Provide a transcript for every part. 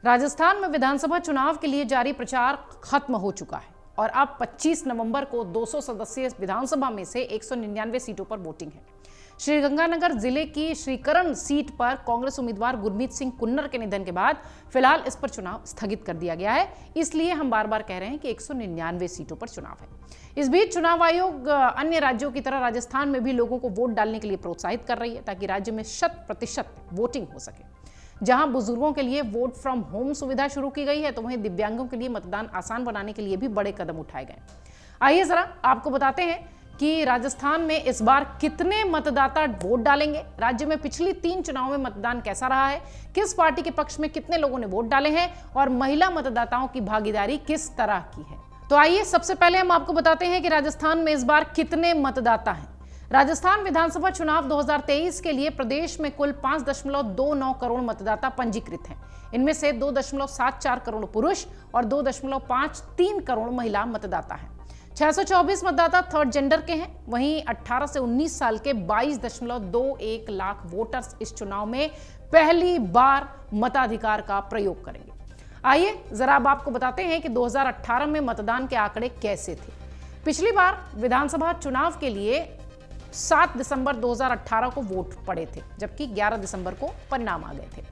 राजस्थान में विधानसभा चुनाव के लिए जारी प्रचार खत्म हो चुका है और अब 25 नवंबर को 200 सदस्यीय विधानसभा में से 199 सीटों पर वोटिंग है। श्रीगंगानगर जिले की श्रीकरण सीट पर कांग्रेस उम्मीदवार गुरमीत सिंह कुन्नर के निधन के बाद फिलहाल इस पर चुनाव स्थगित कर दिया गया है। इसलिए हम बार बार कह रहे हैं कि 199 सीटों पर चुनाव है। इस बीच चुनाव आयोग अन्य राज्यों की तरह राजस्थान में भी लोगों को वोट डालने के लिए प्रोत्साहित कर रही है ताकि राज्य में 100% वोटिंग हो सके। जहां बुजुर्गों के लिए वोट फ्रॉम होम सुविधा शुरू की गई है, तो वहीं दिव्यांगों के लिए मतदान आसान बनाने के लिए भी बड़े कदम उठाए गए। आइए जरा आपको बताते हैं कि राजस्थान में इस बार कितने मतदाता वोट डालेंगे, राज्य में पिछली 3 चुनाव में मतदान कैसा रहा है, किस पार्टी के पक्ष में कितने लोगों ने वोट डाले हैं और महिला मतदाताओं की भागीदारी किस तरह की है। तो आइए सबसे पहले हम आपको बताते हैं कि राजस्थान में इस बार कितने मतदाता हैं। राजस्थान विधानसभा चुनाव 2023 के लिए प्रदेश में कुल 5.29 करोड़ मतदाता पंजीकृत हैं। इनमें से 2.74 करोड़ पुरुष और 2.53 करोड़ महिला मतदाता हैं। 624 मतदाता थर्ड जेंडर के हैं। वहीं 18 से 19 साल के 22.21 लाख वोटर्स इस चुनाव में पहली बार मताधिकार का प्रयोग करेंगे। आइए जरा अब आपको बताते हैं कि 2018 में मतदान के आंकड़े कैसे थे। पिछली बार विधानसभा चुनाव के लिए 7 दिसंबर 2018 को वोट पड़े थे, जबकि 11 दिसंबर को परिणाम आ गए थे।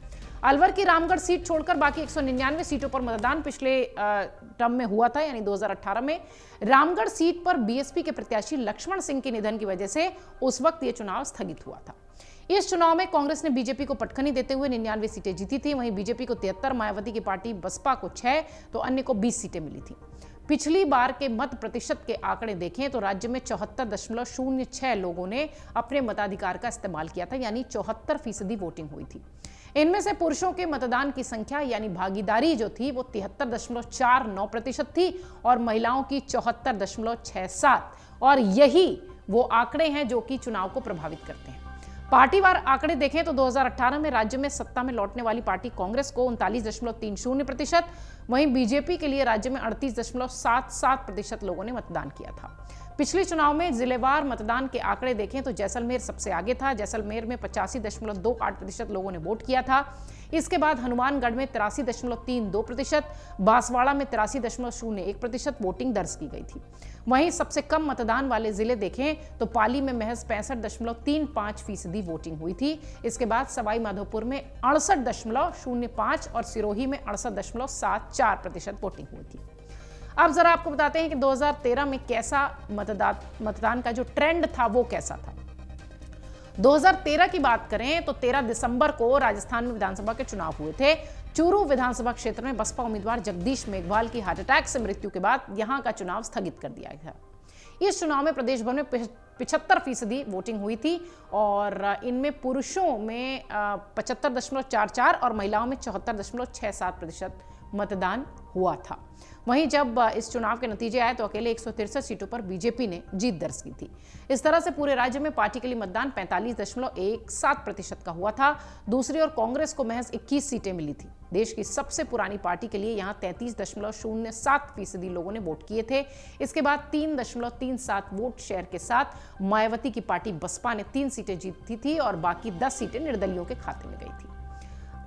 अलवर की रामगढ़ सीट छोड़कर बाकी 199 सीटों पर मतदान पिछले टर्म में हुआ था, यानी 2018 में। रामगढ़ सीट पर बीएसपी के प्रत्याशी लक्ष्मण सिंह के निधन की वजह से उस वक्त यह चुनाव स्थगित हुआ था। इस चुनाव में कांग्रेस ने बीजेपी को पटखनी देते हुए 99 सीटें जीती थी। वहीं बीजेपी को 73, मायावती की पार्टी बसपा को 6 तो अन्य को 20 सीटें मिली थी। पिछली बार के मत प्रतिशत के आंकड़े देखें तो राज्य में 74.06 लोगों ने अपने मताधिकार का इस्तेमाल किया था, यानी 74% वोटिंग हुई थी। इनमें से पुरुषों के मतदान की संख्या यानी भागीदारी जो थी वो 73.49% थी और महिलाओं की 74.67, और यही वो आंकड़े हैं जो कि चुनाव को प्रभावित करते हैं। पार्टीवार आंकड़े देखें तो 2018 में राज्य में सत्ता में लौटने वाली पार्टी कांग्रेस को 39.30%, वहीं बीजेपी के लिए राज्य में 38.77% लोगों ने मतदान किया था। पिछले चुनाव में जिलेवार मतदान के आंकड़े देखें तो जैसलमेर सबसे आगे था। जैसलमेर में 85.28% लोगों ने वोट किया था। इसके बाद हनुमानगढ़ में 83.32%, बांसवाड़ा में 83.01% वोटिंग दर्ज की गई थी। वहीं सबसे कम मतदान वाले जिले देखें तो पाली में महज 65.35% वोटिंग हुई थी। इसके बाद सवाई माधोपुर में 68.05 और सिरोही में 68.74% वोटिंग हुई थी। अब जरा आपको बताते हैं कि 2013 में कैसा मतदान का जो ट्रेंड था वो कैसा था। 2013 की बात करें तो 13 दिसंबर को राजस्थान में विधानसभा के चुनाव हुए थे। चूरू विधानसभा क्षेत्र में बसपा उम्मीदवार जगदीश मेघवाल की हार्ट अटैक से मृत्यु के बाद यहां का चुनाव स्थगित कर दिया गया। इस चुनाव में प्रदेश भर में 75% वोटिंग हुई थी और इनमें पुरुषों में 75.44 और महिलाओं में 74.67% मतदान हुआ था। वहीं जब इस चुनाव के नतीजे आए तो अकेले 163 सीटों पर बीजेपी ने जीत दर्ज की थी। इस तरह से पूरे राज्य में पार्टी के लिए मतदान 45.17% का हुआ था। दूसरी ओर कांग्रेस को महज 21 सीटें मिली थी। देश की सबसे पुरानी पार्टी के लिए यहां 33.07% लोगों ने वोट किए थे। इसके बाद 3.37 वोट शेयर के साथ मायावती की पार्टी बसपा ने 3 सीटें जीती थी और बाकी 10 सीटें निर्दलियों के खाते में गई थी।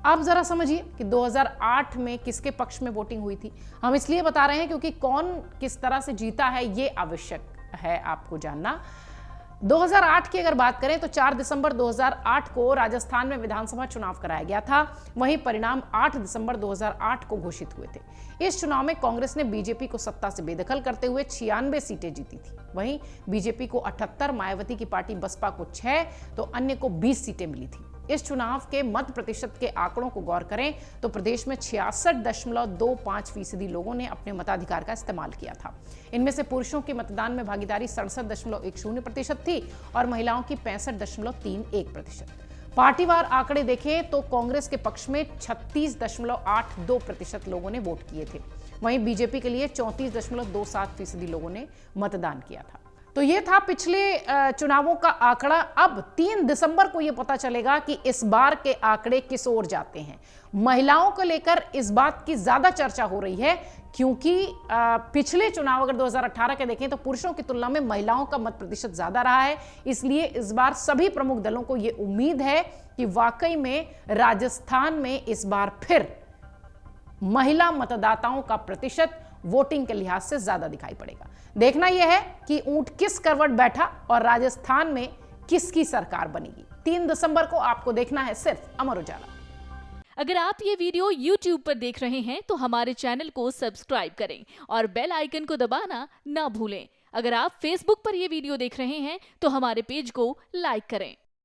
अब जरा समझिए कि 2008 में किसके पक्ष में वोटिंग हुई थी। हम इसलिए बता रहे हैं क्योंकि कौन किस तरह से जीता है ये आवश्यक है आपको जानना। 2008 की अगर बात करें तो 4 दिसंबर 2008 को राजस्थान में विधानसभा चुनाव कराया गया था। वहीं परिणाम 8 दिसंबर 2008 को घोषित हुए थे। इस चुनाव में कांग्रेस ने बीजेपी को सत्ता से बेदखल करते हुए 96 सीटें जीती थी। वहीं बीजेपी को 78, मायावती की पार्टी बसपा को 6 तो अन्य को 20 सीटें मिली थी। इस चुनाव के मत प्रतिशत के आंकड़ों को गौर करें तो प्रदेश में 66.25% लोगों ने अपने मताधिकार का इस्तेमाल किया था। इनमें से पुरुषों के मतदान में भागीदारी 67.10% थी और महिलाओं की 65.31%। पार्टीवार आंकड़े देखें तो कांग्रेस के पक्ष में 36.82% लोगों ने वोट किए थे। वहीं बीजेपी के लिए 34.27% लोगों ने मतदान किया था। तो ये था पिछले चुनावों का आंकड़ा। अब 3 दिसंबर को ये पता चलेगा कि इस बार के आंकड़े किस ओर जाते हैं। महिलाओं को लेकर इस बात की ज्यादा चर्चा हो रही है क्योंकि पिछले चुनाव अगर 2018 के देखें तो पुरुषों की तुलना में महिलाओं का मत प्रतिशत ज्यादा रहा है। इसलिए इस बार सभी प्रमुख दलों को ये उम्मीद है कि वाकई में राजस्थान में इस बार फिर महिला मतदाताओं का प्रतिशत वोटिंग के लिहाज से ज्यादा दिखाई पड़ेगा। देखना यह है कि ऊंट किस करवट बैठा और राजस्थान में किसकी सरकार बनेगी। 3 दिसंबर को आपको देखना है सिर्फ अमर उजाला। अगर आप ये वीडियो YouTube पर देख रहे हैं तो हमारे चैनल को सब्सक्राइब करें और बेल आइकन को दबाना ना भूलें। अगर आप Facebook पर ये वीडियो देख रहे हैं तो हमारे पेज को लाइक करें।